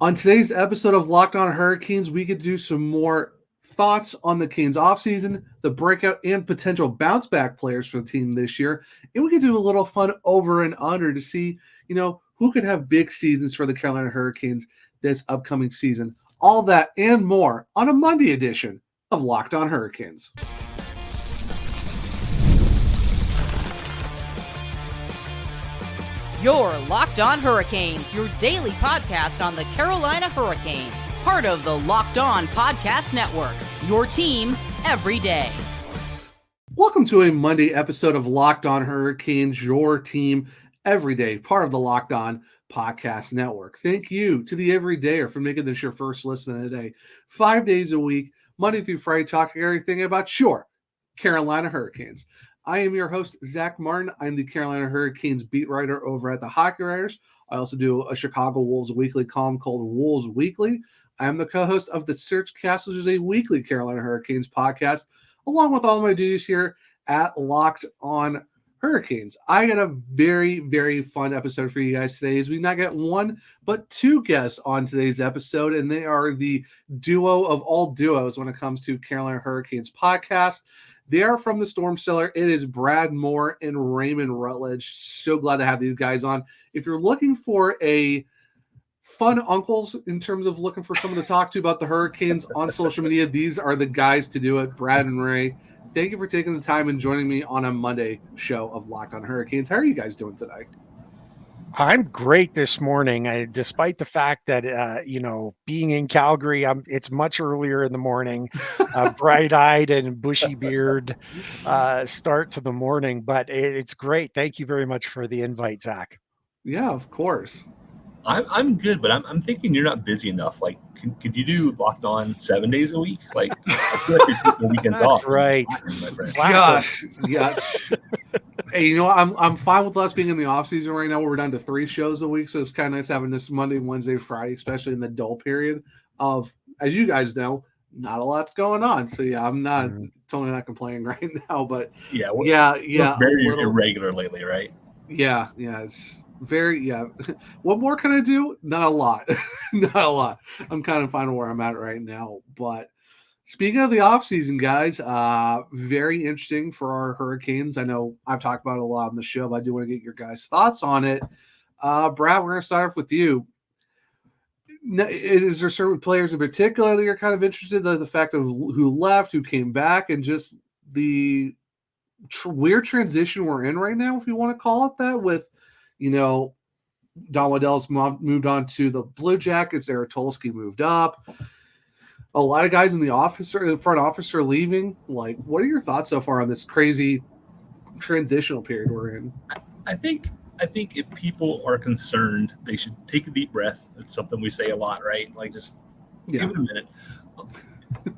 On today's episode of Locked On Hurricanes, we could do some more thoughts on the Canes offseason, the breakout and potential bounce back players for the team this year. And we could do a little fun over and under to see, who could have big seasons for the Carolina Hurricanes this upcoming season. All that and more on a Monday edition of Locked On Hurricanes. You're Locked On Hurricanes, your daily podcast on the Carolina Hurricanes, part of the Locked On Podcast Network, your team every day. Welcome to a Monday episode of Locked On Hurricanes, your team every day, part of the Locked On Podcast Network. Thank you to the everydayer for making this your first listen of the day. 5 days a week, Monday through Friday, talking everything about your Carolina Hurricanes. I am your host, Zach Martin. I'm the Carolina Hurricanes beat writer over at the Hockey Writers. I also do a Chicago Wolves weekly column called Wolves Weekly. I am the co-host of the Searchcast, which is a weekly Carolina Hurricanes podcast, along with all of my duties here at Locked On Hurricanes. I got a very, very fun episode for you guys today, as we not get one, but two guests on today's episode, and they are the duo of all duos when it comes to Carolina Hurricanes podcast. They are from the Storm Cellar. It is Brad Moore and Raymond Rutledge. So glad to have these guys on. If you're looking for a fun uncles in terms of looking for someone to talk to about the Hurricanes on social media, these are the guys to do it. Brad and Ray, thank you for taking the time and joining me on a Monday show of Locked On Hurricanes. How are you guys doing today? I'm great this morning. Despite the fact that, being in Calgary, it's much earlier in the morning, bright-eyed and bushy beard start to the morning, but it's great. Thank you very much for the invite, Zach. Yeah, of course. I'm good, but I'm thinking you're not busy enough. Like, could you do Locked On 7 days a week? Like, I feel like you're taking weekends off. Right. Gosh, yeah. Hey, I'm fine with us being in the off season right now. We're down to 3 shows a week, so it's kind of nice having this Monday, Wednesday, Friday, especially in the dull period of, as you guys know, not a lot's going on. So yeah, I'm not totally not complaining right now, but yeah, very irregular lately, right? Yeah, it's very What more can I do? Not a lot. Not a lot. I'm kind of finding where I'm at right now. But speaking of the offseason, guys, very interesting for our Hurricanes. I know I've talked about it a lot on the show, but I do want to get your guys' thoughts on it. Brad, we're going to start off with you. Is there certain players in particular that you're kind of interested in, the fact of who left, who came back, and just the weird transition we're in right now, if you want to call it that, with Don Waddell's moved on to the Blue Jackets. Eric Tolsky moved up. A lot of guys in the front office are leaving. Like, what are your thoughts so far on this crazy transitional period we're in? I think if people are concerned, they should take a deep breath. It's something we say a lot, right? Like, just give it a minute.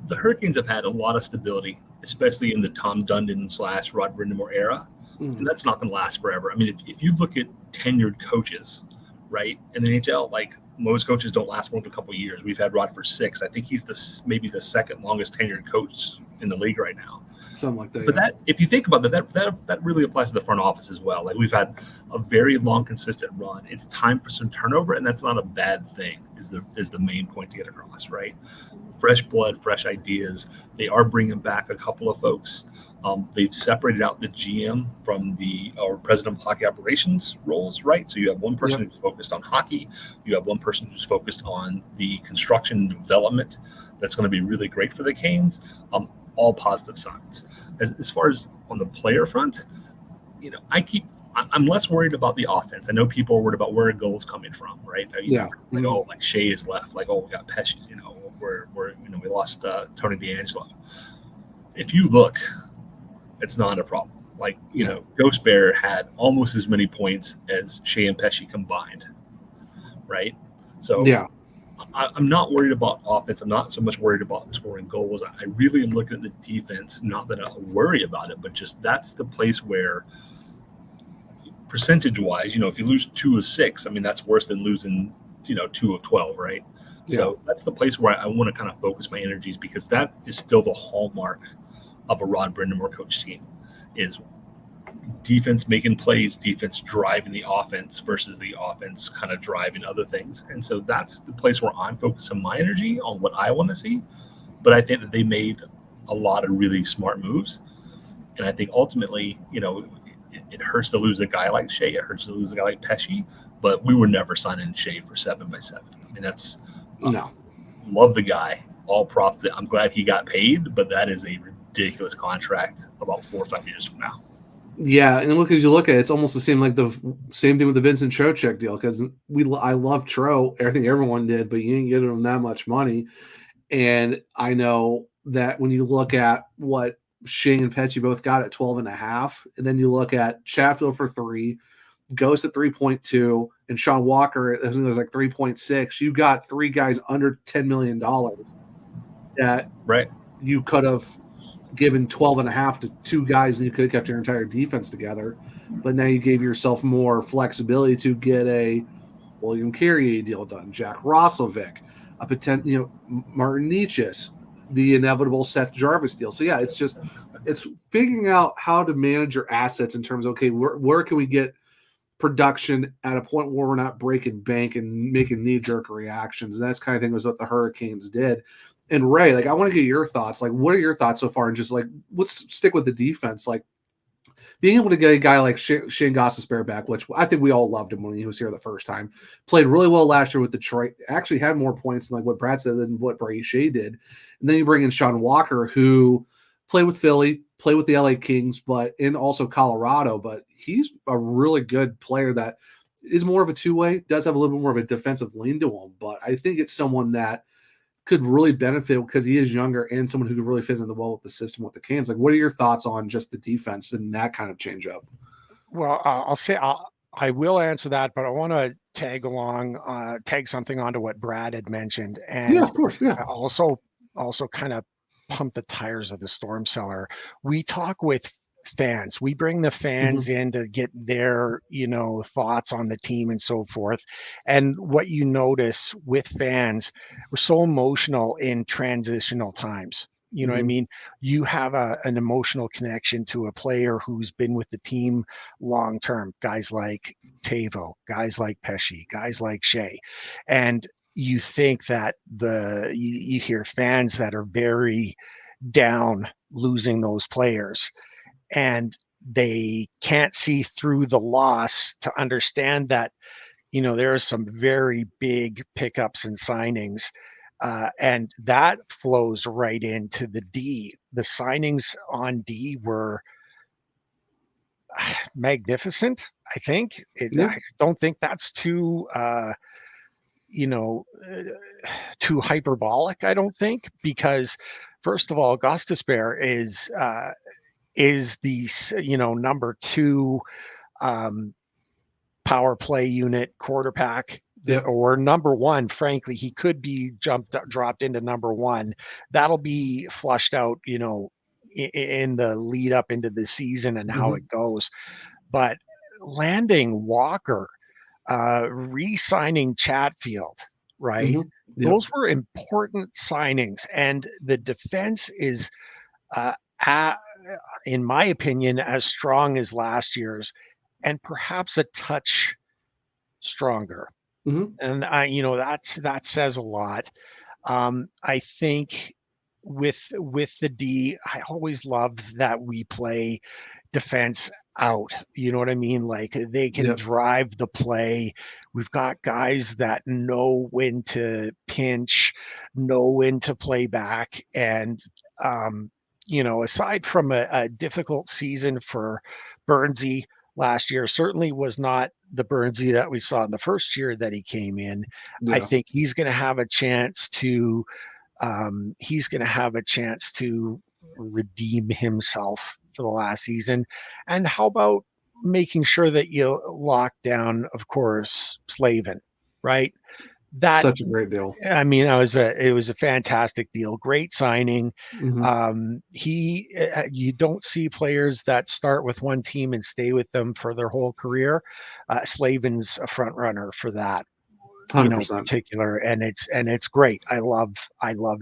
The Hurricanes have had a lot of stability, especially in the Tom Dundon / Rod Brindamore era. And that's not going to last forever. I mean, if you look at tenured coaches, right, in the NHL, like, most coaches don't last more than a couple of years. We've had Rod for 6. I think he's maybe the second longest tenured coach in the league right now. Something like that. But that, if you think about that really applies to the front office as well. Like, we've had a very long, consistent run. It's time for some turnover, and that's not a bad thing. Is the main point to get across, right? Fresh blood, fresh ideas. They are bringing back a couple of folks. They've separated out the GM from the president of hockey operations roles, right? So you have one person who's focused on hockey. You have one person who's focused on the construction and development. That's going to be really great for the Canes. All positive signs. As far as on the player front, I'm less worried about the offense. I know people are worried about where a goal's coming from, right? Like Shea is left. Like, we got Pesci. We lost Tony DeAngelo. If you look, it's not a problem. Like, Ghost Bear had almost as many points as Shea and Pesci combined, right? So I'm not worried about offense. I'm not so much worried about scoring goals. I really am looking at the defense, not that I worry about it, but just that's the place where percentage-wise, if you lose 2 of 6, I mean, that's worse than losing, 2 of 12, right? Yeah. So that's the place where I want to kind of focus my energies, because that is still the hallmark of a Rod Brindamore coach team, is defense making plays, defense driving the offense versus the offense kind of driving other things. And so that's the place where I'm focusing my energy on what I want to see. But I think that they made a lot of really smart moves. And I think ultimately, it hurts to lose a guy like Shea. It hurts to lose a guy like Pesci. But we were never signing Shea for 7x7. I mean, that's no. Love the guy. All props. I'm glad he got paid, but that is a ridiculous contract about 4 or 5 years from now. Yeah, and look, as you look at it, it's almost the same thing with the Vincent Trocheck deal, because I love Tro. I think everyone did, but you didn't get him that much money. And I know that when you look at what Shea and Pesci both got at 12.5, and then you look at Chatfield for 3, Ghost at 3.2, and Sean Walker, I think it was like 3.6. You got 3 guys under $10 million that you could have given 12.5 to 2 guys, and you could have kept your entire defense together. But now you gave yourself more flexibility to get a William Carrier deal done, Jack Roslovic, a potential, Martin Nietzsche's, the inevitable Seth Jarvis deal. So yeah, it's figuring out how to manage your assets in terms of, okay, where can we get production at a point where we're not breaking bank and making knee-jerk reactions. And that's kind of thing was what the Hurricanes did. And Ray, I want to get your thoughts. What are your thoughts so far? And just let's stick with the defense. Being able to get a guy like Shane Gostisbehere back, which I think we all loved him when he was here the first time, played really well last year with Detroit, actually had more points than what Brad said than what Brady Shea did. And then you bring in Sean Walker, who played with Philly, played with the LA Kings, and also Colorado. But he's a really good player that is more of a two-way, does have a little bit more of a defensive lean to him. But I think it's someone that could really benefit because he is younger and someone who could really fit in the well with the system with the Canes. What are your thoughts on just the defense and that kind of change up? Well, I will answer that, but I want to tag something onto what Brad had mentioned. And yeah, of course. Yeah. Also kind of pump the tires of the Storm Cellar. We talk with fans. We bring the fans in to get their, thoughts on the team and so forth. And what you notice with fans, we're so emotional in transitional times. You know what I mean? You have an emotional connection to a player who's been with the team long term. Guys like Tavo, guys like Pesci, guys like Shea. And you think that you hear fans that are very down losing those players, and they can't see through the loss to understand that, there are some very big pickups and signings. And that flows right into the D. The signings on D were magnificent, I think. I don't think that's too too hyperbolic, I don't think, because first of all, Gostisbehere is the number 2 power play unit quarterback, or number 1. Frankly, he could be dropped into number 1. That'll be flushed out, in the lead up into the season and how it goes. But landing Walker, re-signing Chatfield, right? Those were important signings, and the defense is, in my opinion, as strong as last year's, and perhaps a touch stronger. And that says a lot. I think with the D, I always loved that we play defense out. You know what I mean? They can drive the play. We've got guys that know when to pinch, know when to play back. And, aside from a difficult season for Burnsy last year, certainly was not the Burnsy that we saw in the first year that he came in. I think he's going to have a chance to redeem himself for the last season. And how about making sure that you lock down, of course, Slavin, right? That's such a great deal. I mean, it was a fantastic deal. Great signing. You don't see players that start with one team and stay with them for their whole career. Slavin's a front runner for that, 100%. particular, and it's great. I love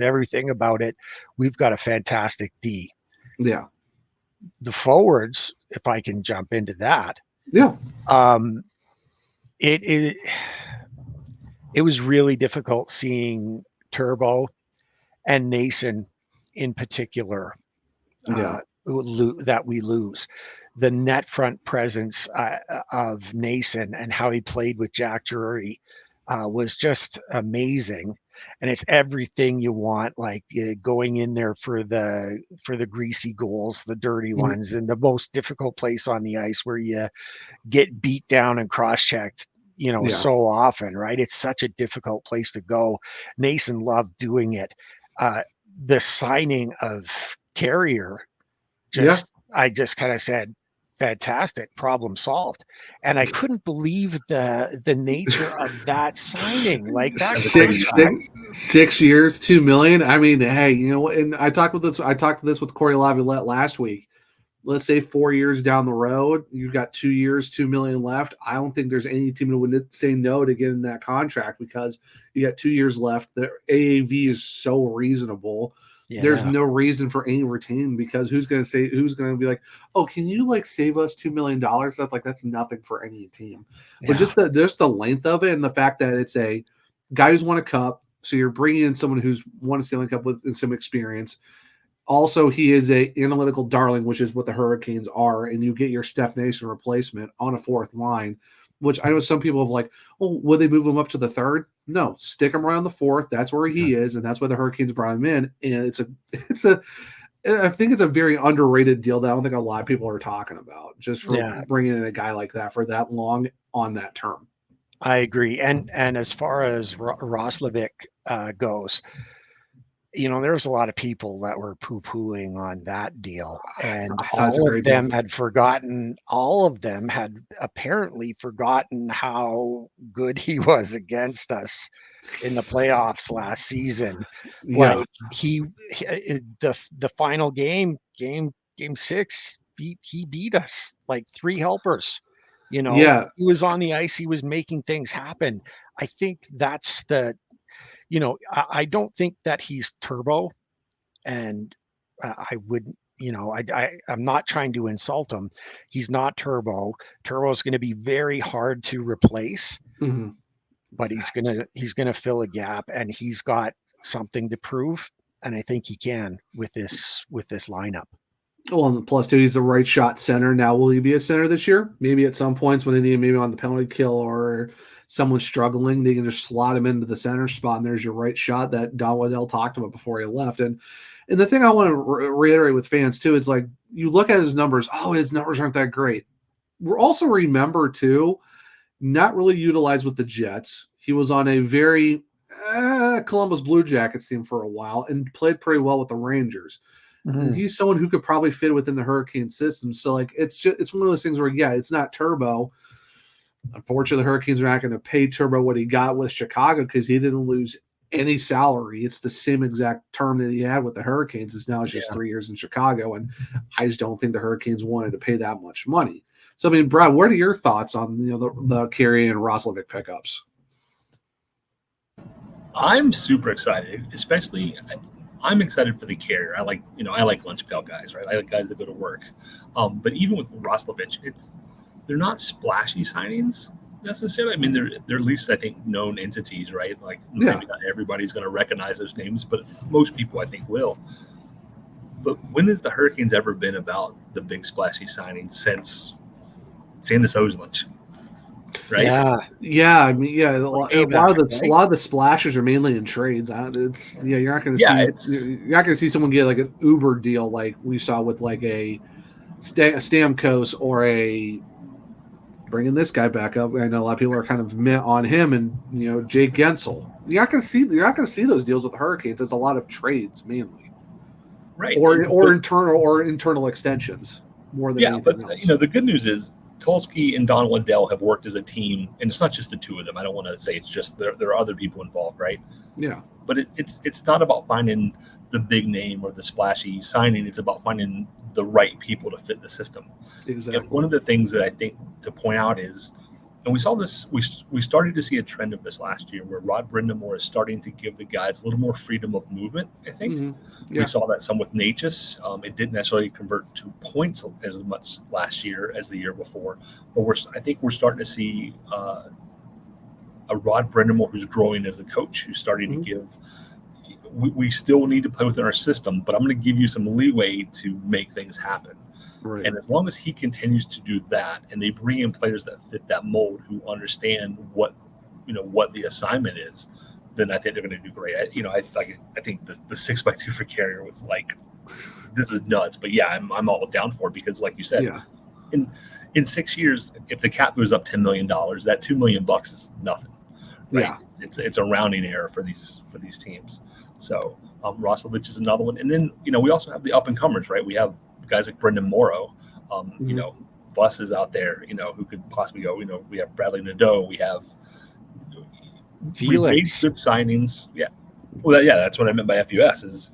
everything about it. We've got a fantastic D. Yeah. The forwards, if I can jump into that. Yeah. It was really difficult seeing Turbo and Nason in particular that we lose. The net front presence of Nason and how he played with Jack Drury was just amazing. And it's everything you want, like going in there for the greasy goals, the dirty ones, and the most difficult place on the ice where you get beat down and cross-checked, so often, right? It's such a difficult place to go. Nason loved doing it. The signing of Carrier, I just kind of said, fantastic, problem solved. And I couldn't believe the nature of that signing. Like that 6 years, $2 million. I mean, hey, and I talked with this with Corey Laviolette last week. Let's say 4 years down the road, you've got 2 years, $2 million left. I don't think there's any team that would say no to getting that contract because you got 2 years left. The AAV is so reasonable. Yeah. There's no reason for any retain because who's going to be like, oh, can you save us $2 million? That's nothing for any team. Yeah. But just the length of it and the fact that it's a guy who's won a cup. So you're bringing in someone who's won a Stanley Cup with some experience. Also, he is a analytical darling, which is what the Hurricanes are, and you get your Steph Nason replacement on a fourth line, which I know some people have would they move him up to the third? No, stick him around the fourth. That's where he is, and that's why the Hurricanes brought him in. And I think it's a very underrated deal that I don't think a lot of people are talking about, just for bringing in a guy like that for that long on that term. I agree, and as far as Roslovic goes. There's a lot of people that were poo-pooing on that deal, and all of them had apparently forgotten how good he was against us in the playoffs last season. Yeah. The final game 6, he beat us like 3 helpers. He was on the ice. He was making things happen. I think that's I don't think that he's Turbo, and I wouldn't, I'm not trying to insult him. He's not Turbo. Turbo is going to be very hard to replace, but he's going to fill a gap, and he's got something to prove, and I think he can with this lineup. Well, and plus two, he's the right shot center. Now, will he be a center this year? Maybe at some points when they need him, maybe on the penalty kill or someone's struggling, they can just slot him into the center spot, and there's your right shot that Don Waddell talked about before he left. And the thing I want to reiterate with fans too, it's like you look at his numbers. Oh, his numbers aren't that great. We're also remember too, not really utilized with the Jets. He was on a very Columbus Blue Jackets team for a while and played pretty well with the Rangers. Mm-hmm. He's someone who could probably fit within the Hurricane system. So it's one of those things where it's not Turbo. Unfortunately, the Hurricanes are not going to pay Turbo what he got with Chicago because he didn't lose any salary. It's the same exact term that he had with the Hurricanes. It's just 3 years in Chicago, and I just don't think the Hurricanes wanted to pay that much money. So, I mean, Brad, what are your thoughts on the Carey and Roslovic pickups? I'm super excited, especially I'm excited for the Carrier. I like lunch pail guys, right? I like guys that go to work. But even with Roslovic, they're not splashy signings necessarily. I mean, they're at least, I think, known entities, right? Maybe not everybody's going to recognize those names, but most people, I think, will. But when has the Hurricanes ever been about the big splashy signings since Sandis Ozolinsh? Right? Yeah. I mean, a lot of the splashes are mainly in trades. You're not going to see someone get an Uber deal like we saw with a Stamkos or a bringing this guy back up. I know a lot of people are kind of meh on him, and Jake Gensel. You're not going to see those deals with the Hurricanes. It's a lot of trades mainly, right? Or internal extensions more than anything else. The good news is Tulsky and Don Waddell have worked as a team, and it's not just the two of them. I don't want to say it's just there are other people involved, right? Yeah. But it's not about finding the big name or the splashy signing. It's about finding the right people to fit the system. Exactly. And one of the things that I think to point out is And we saw this. We started to see a trend of this last year, where Rod Brindamore is starting to give the guys a little more freedom of movement. I think we saw that some with Natchez. It didn't necessarily convert to points as much last year as the year before, but I think we're starting to see a Rod Brindamore who's growing as a coach, who's starting to give. We still need to play within our system, but I'm going to give you some leeway to make things happen. Right. And as long as he continues to do that, and they bring in players that fit that mold, who understand what the assignment is, then I think they're going to do great. I think the 6x2 for Carrier was like, this is nuts. But yeah, I'm all down for it, because, like you said, in 6 years, if the cap goes up $10 million, that $2 million is nothing. Right? Yeah, it's a rounding error for these teams. So Roslovich is another one, and then we also have the up and comers, right? We have guys like Brendan Morrow, Fuss is out there, who could possibly go. We have Bradley Nadeau. We have Felix. We made good signings. Yeah, well, that's what I meant by FUS. Is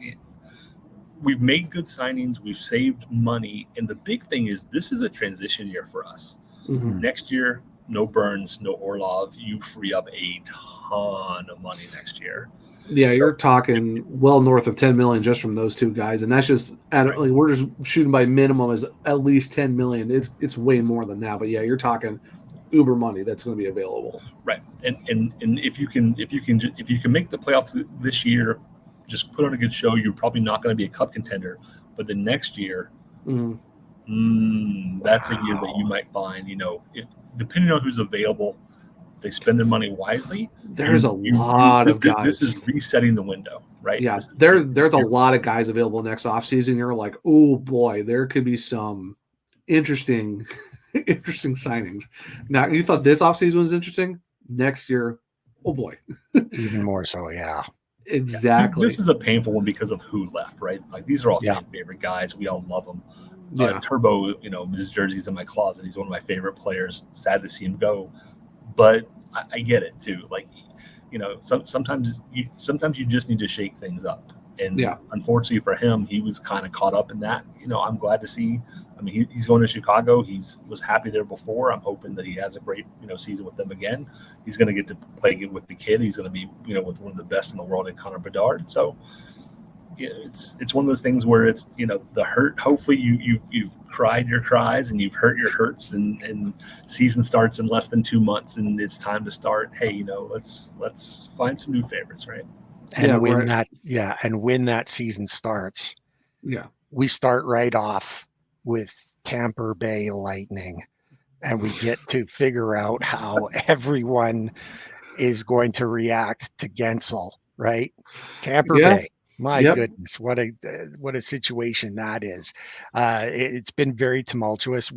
we've made good signings. We've saved money, and the big thing is this is a transition year for us. Next year, no Burns, no Orlov. You free up a ton of money next year. Yeah, you're talking well north of 10 million just from those two guys, and that's just we're just shooting by minimum as at least 10 million. It's way more than that, but yeah, you're talking uber money that's going to be available. Right, and if you can make the playoffs this year, just put on a good show. You're probably not going to be a cup contender, but the next year, that's a year that you might find. Depending on who's available. They spend their money wisely. There's a lot of guys. This is resetting the window, right? Yeah, there's a lot of guys available next offseason. You're like, oh boy, there could be some interesting signings. Now, you thought this offseason was interesting? Next year, oh boy. Even more so, yeah. Exactly. This is a painful one because of who left, right? Like, these are all fan favorite guys. We all love them. Turbo, his jersey's in my closet. He's one of my favorite players. Sad to see him go. But I get it too. Like, sometimes you just need to shake things up. And unfortunately for him, he was kind of caught up in that. I'm glad to see. I mean, he's going to Chicago. Was happy there before. I'm hoping that he has a great season with them again. He's going to get to play with the kid. He's going to be with one of the best in the world in Connor Bedard. So it's one of those things where it's the hurt. Hopefully you've cried your cries and you've hurt your hurts, and season starts in less than 2 months, and it's time to start. Hey, let's find some new favorites, right? And when that season starts, we start right off with Tampa Bay Lightning, and we get to figure out how everyone is going to react to Gensel, right? Tampa Bay. My goodness, what a situation that is. It's been very tumultuous.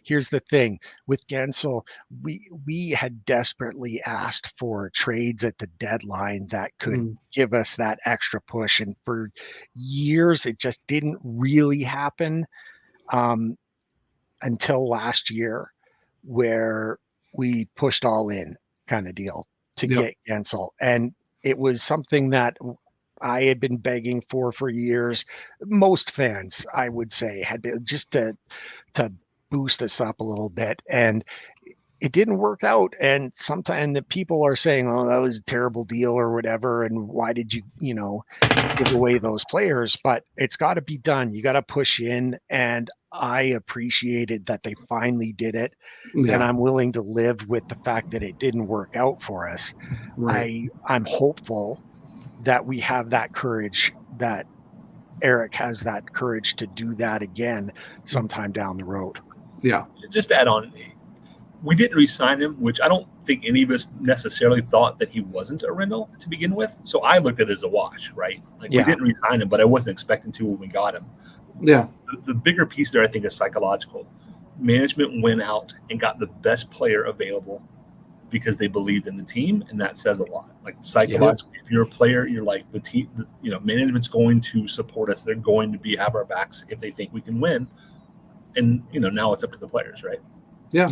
Here's the thing with Gensel, we had desperately asked for trades at the deadline that could give us that extra push. And for years, it just didn't really happen until last year, where we pushed all in kind of deal to get Gensel. And it was something that I had been begging for years. Most fans, I would say, had been just to boost us up a little bit, and it didn't work out. And sometimes the people are saying, "Oh, that was a terrible deal," or whatever, and why did you, give away those players? But it's got to be done. You got to push in, and I appreciated that they finally did it, and I'm willing to live with the fact that it didn't work out for us. Right. I'm hopeful that we have that courage, that Eric has that courage to do that again sometime down the road. Yeah. Just to add on, we didn't re-sign him, which I don't think any of us necessarily thought that he wasn't a rental to begin with. So I looked at it as a wash, right? Like, we didn't re-sign him, but I wasn't expecting to when we got him. Yeah. The bigger piece there, I think, is psychological. Management went out and got the best player available because they believed in the team, and that says a lot. Like, psychologically, if you're a player, you're like, the team, management's going to support us. They're going to have our backs if they think we can win. And now it's up to the players, right? Yeah.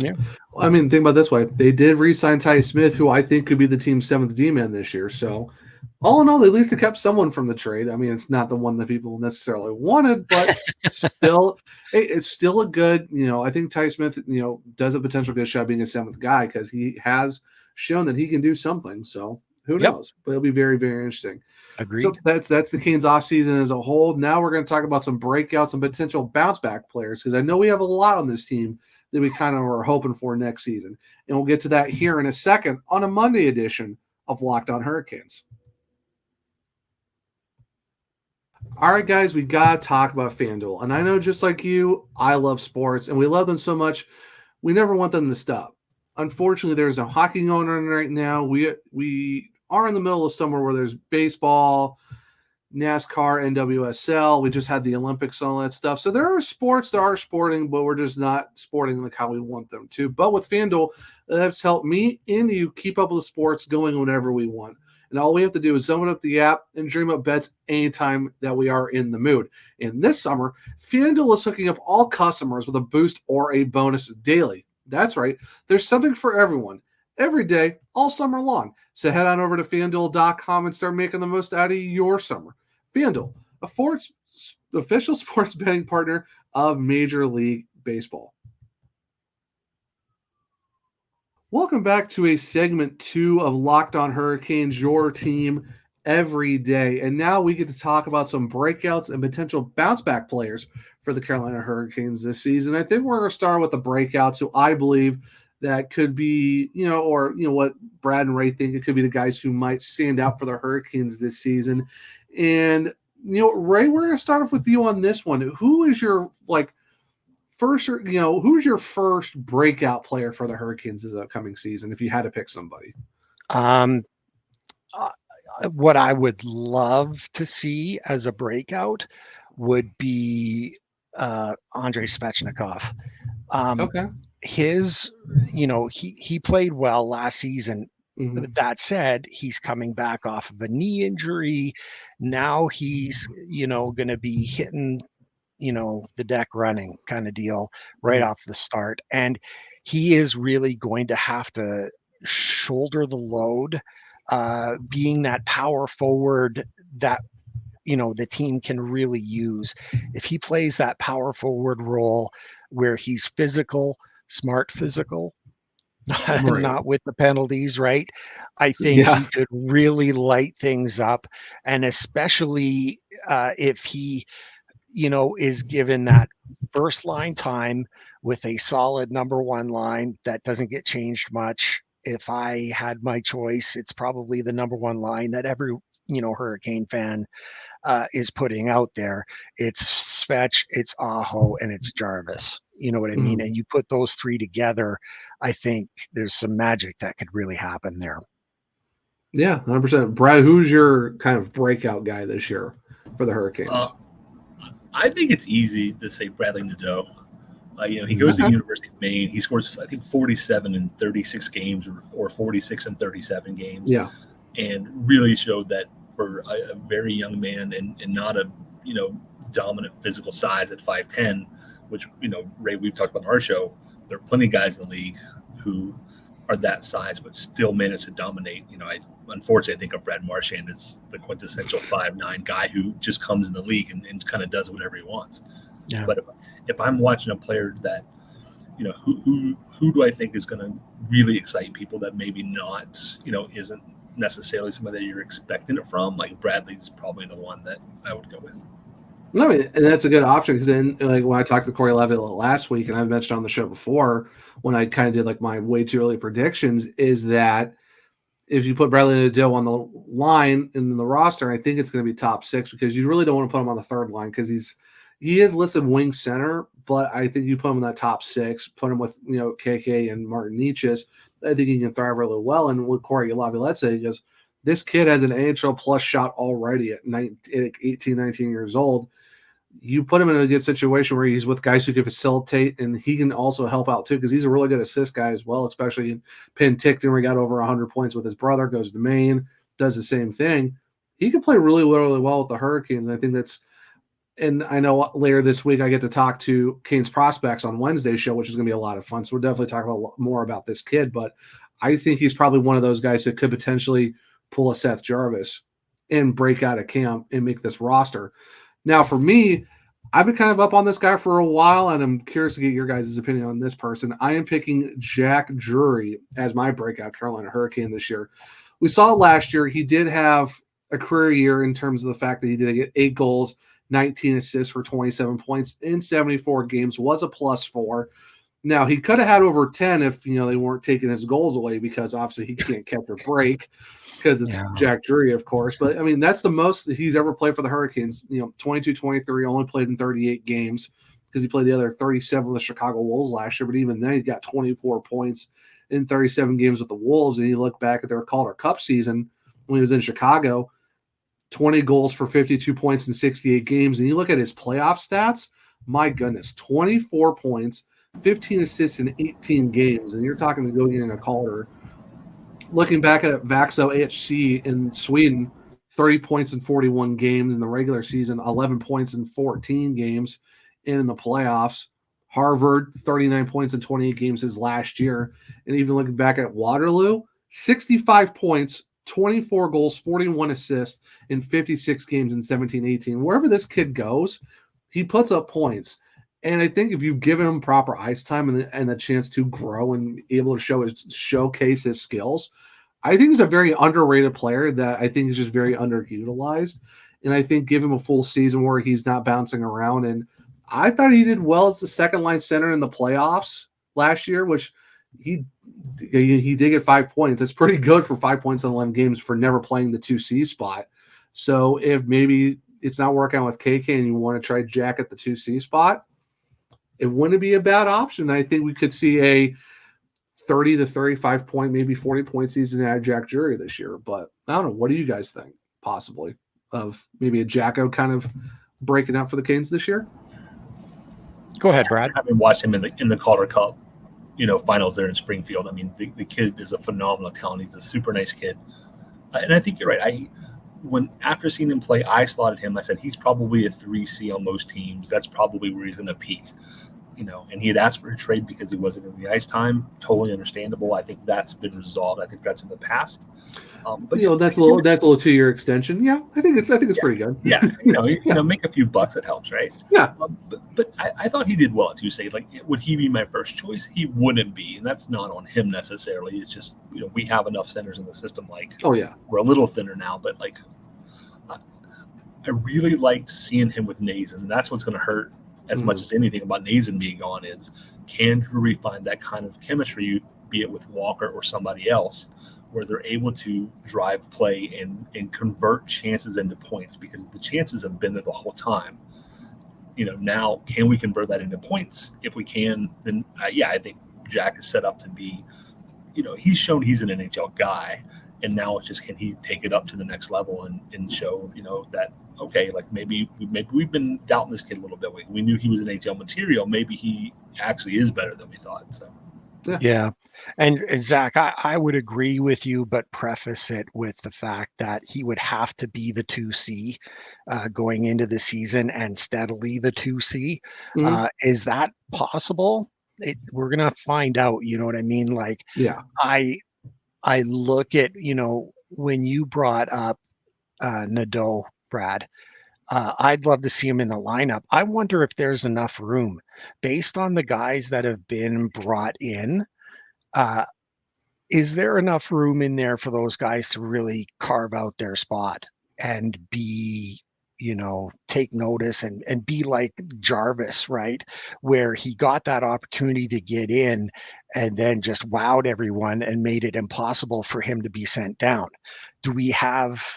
Well, I mean, think about it this way: they did re-sign Ty Smith, who I think could be the team's 7th D-man this year. So, all in all, at least they kept someone from the trade. I mean, it's not the one that people necessarily wanted, but still, it's still a good, I think Ty Smith, does a potential good shot being a 7th guy because he has shown that he can do something. So who knows? But it'll be very, very interesting. Agreed. So that's the Canes offseason as a whole. Now we're going to talk about some breakouts and potential bounce back players because I know we have a lot on this team that we kind of are hoping for next season. And we'll get to that here in a second on a Monday edition of Locked On Hurricanes. All right, guys, we got to talk about FanDuel. And I know just like you, I love sports, and we love them so much, we never want them to stop. Unfortunately, there's no hockey going on right now. We are in the middle of somewhere where there's baseball, NASCAR, NWSL. We just had the Olympics and all that stuff. So there are sports that are sporting, but we're just not sporting like how we want them to. But with FanDuel, that's helped me and you keep up with the sports going whenever we want. And all we have to do is open up the app and dream up bets anytime that we are in the mood. And this summer, FanDuel is hooking up all customers with a boost or a bonus daily. That's right. There's something for everyone, every day, all summer long. So head on over to FanDuel.com and start making the most out of your summer. FanDuel, official sports betting partner of Major League Baseball. Welcome back to a segment 2 of Locked On Hurricanes, your team every day. And now we get to talk about some breakouts and potential bounce back players for the Carolina Hurricanes this season. I think we're going to start with the breakouts who I believe that could be, what Brad and Ray think it could be the guys who might stand out for the Hurricanes this season. And, Ray, we're going to start off with you on this one. Who is your, who's your first breakout player for the Hurricanes this upcoming season, if you had to pick somebody? What I would love to see as a breakout would be Andrei Svechnikov. Okay. He played well last season. Mm-hmm. That said, he's coming back off of a knee injury. Now he's, going to be hitting, the deck running kind of deal right off the start. And he is really going to have to shoulder the load, being that power forward that, the team can really use. If he plays that power forward role where he's physical, smart physical, Right. not with the penalties, right? I think he could really light things up. And especially if he, is given that first line time with a solid number one line that doesn't get changed much. If I had my choice, it's probably the number one line that every, Hurricane fan is putting out there. It's Svech, it's Aho, and it's Jarvis. You know what I mean? And you put those three together, I think there's some magic that could really happen there. Yeah, 100%. Brad, who's your kind of breakout guy this year for the Hurricanes? I think it's easy to say Bradley Nadeau. He goes to the University of Maine. He scores, I think, 47 in 36 games or 46 in 37 games. Yeah. And really showed that for a very young man and not a, dominant physical size at 5'10", which, Ray, we've talked about on our show, there are plenty of guys in the league who are that size but still manage to dominate. Unfortunately, I think of Brad Marchand as the quintessential 5'9" guy who just comes in the league and kind of does whatever he wants. Yeah. But if I'm watching a player that, who do I think is going to really excite people that maybe not, isn't necessarily somebody that you're expecting it from, like Bradley's probably the one that I would go with. No, I mean, and that's a good option because then, when I talked to Corey Levitt last week, and I've mentioned on the show before, when I kind of did my way too early predictions, is that if you put Bradley Nadeau on the line in the roster, I think it's going to be top 6 because you really don't want to put him on the third line because he is listed wing center, but I think you put him in that top 6, put him with KK and Martin Nietzsche's, I think he can thrive really well. And with Corey Laviolette said, he goes, this kid has an AHL plus shot already at 18, 19 years old. You put him in a good situation where he's with guys who can facilitate, and he can also help out too because he's a really good assist guy as well, especially in Penticton where he got over 100 points with his brother, goes to Maine, does the same thing. He can play really, really well with the Hurricanes. I think that's – and I know later this week I get to talk to Canes prospects on Wednesday's show, which is going to be a lot of fun. So we're definitely talking more about this kid, but I think he's probably one of those guys that could potentially pull a Seth Jarvis and break out of camp and make this roster. Now, for me, I've been kind of up on this guy for a while, and I'm curious to get your guys' opinion on this person. I am picking Jack Drury as my breakout Carolina Hurricane this year. We saw last year he did have a career year in terms of the fact that he did get 8 goals, 19 assists for 27 points in 74 games, was a +4. Now, he could have had over 10 if, they weren't taking his goals away, because obviously he can't catch or break because it's Jack Drury, of course. But, I mean, that's the most that he's ever played for the Hurricanes. 22-23, only played in 38 games because he played the other 37 with the Chicago Wolves last year. But even then, he got 24 points in 37 games with the Wolves. And you look back at their Calder Cup season when he was in Chicago, 20 goals for 52 points in 68 games. And you look at his playoff stats, my goodness, 24 points, 15 assists in 18 games, and you're talking to going in a Calder. Looking back at Vaxo HC in Sweden, 30 points in 41 games in the regular season, 11 points in 14 games in the playoffs. Harvard, 39 points in 28 games his last year. And even looking back at Waterloo, 65 points, 24 goals, 41 assists in 56 games in 17-18. Wherever this kid goes, he puts up points. And I think if you give him proper ice time and the chance to grow and be able to showcase his skills, I think he's a very underrated player that I think is just very underutilized. And I think give him a full season where he's not bouncing around. And I thought he did well as the second line center in the playoffs last year, which he did get 5 points. It's pretty good for 5 points in 11 games for never playing the 2C spot. So if maybe it's not working out with KK and you want to try Jack at the 2C spot, it wouldn't be a bad option. I think we could see a 30 to 35 point, maybe 40 point season out of Jack Drury this year. But I don't know. What do you guys think, possibly, of maybe a Jacko kind of breaking out for the Canes this year? Go ahead, Brad. I've been watching him in the Calder Cup, finals there in Springfield. I mean, the kid is a phenomenal talent. He's a super nice kid. And I think you're right. After seeing him play, I slotted him. I said he's probably a 3C on most teams. That's probably where he's going to peak. And he had asked for a trade because he wasn't in the ice time. Totally understandable. I think that's been resolved. I think that's in the past. But that's a little 2-year extension. Yeah, I think it's pretty good. Yeah, make a few bucks. It helps, right? Yeah. But I thought he did well at 2C. Like, would he be my first choice? He wouldn't be, and that's not on him necessarily. It's just we have enough centers in the system. Like, oh yeah, we're a little thinner now, but like, I really liked seeing him with Nazen, and that's what's going to hurt as much as anything about Nazen being gone is, can Drury find that kind of chemistry, be it with Walker or somebody else, where they're able to drive play and convert chances into points, because the chances have been there the whole time. Now, can we convert that into points? If we can, then I think Jack is set up to be, he's shown he's an NHL guy, and now it's just, can he take it up to the next level and show, that, okay, like maybe we've been doubting this kid a little bit. We knew he was an NHL material. Maybe he actually is better than we thought. So, yeah. And Zach, I would agree with you, but preface it with the fact that he would have to be the 2C going into the season, and steadily the 2C. Is that possible? We're going to find out, you know what I mean? Like, yeah, I look at, when you brought up Nadeau, Brad, I'd love to see him in the lineup. I wonder if there's enough room based on the guys that have been brought in. Is there enough room in there for those guys to really carve out their spot and be, take notice and be like Jarvis, right? Where he got that opportunity to get in and then just wowed everyone and made it impossible for him to be sent down.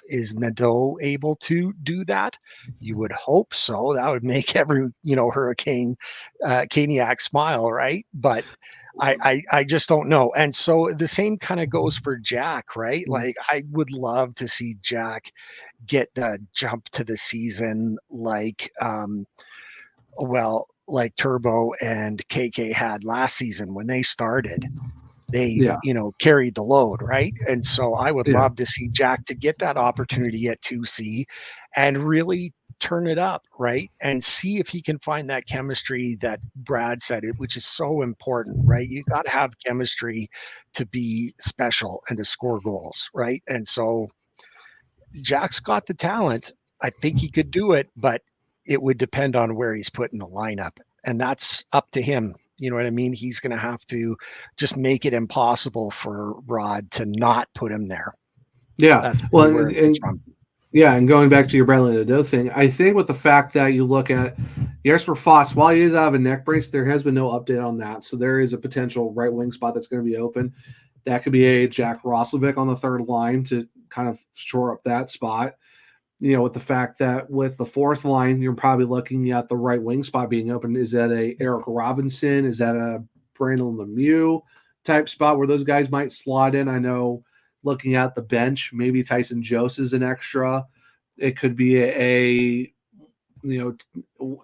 Is Nadeau able to do that? You would hope so. That would make every, Hurricane Caniac smile, right? But I just don't know. And so the same kind of goes for Jack, right? Like, I would love to see Jack get the jump to the season like Turbo and KK had last season when they started. They, carried the load, right? And so I would love to see Jack to get that opportunity at 2C and really turn it up, right? And see if he can find that chemistry that Brad said, which is so important, right? You got to have chemistry to be special and to score goals, right? And so Jack's got the talent. I think he could do it, but it would depend on where he's put in the lineup. And that's up to him. You know what I mean? He's going to have to just make it impossible for Rod to not put him there. Yeah. That's Well, where it comes from. Yeah, and going back to your Bradley Nadeau thing, I think with the fact that you look at Jesper Foss, while he is out of a neck brace, there has been no update on that. So there is a potential right wing spot that's going to be open. That could be a Jack Roslovic on the third line to kind of shore up that spot. You know, with the fact that with the fourth line, you're probably looking at the right wing spot being open. Is that a Eric Robinson? Is that a Brandon Lemieux type spot where those guys might slot in? I know looking at the bench, maybe Tyson Jost is an extra. It could be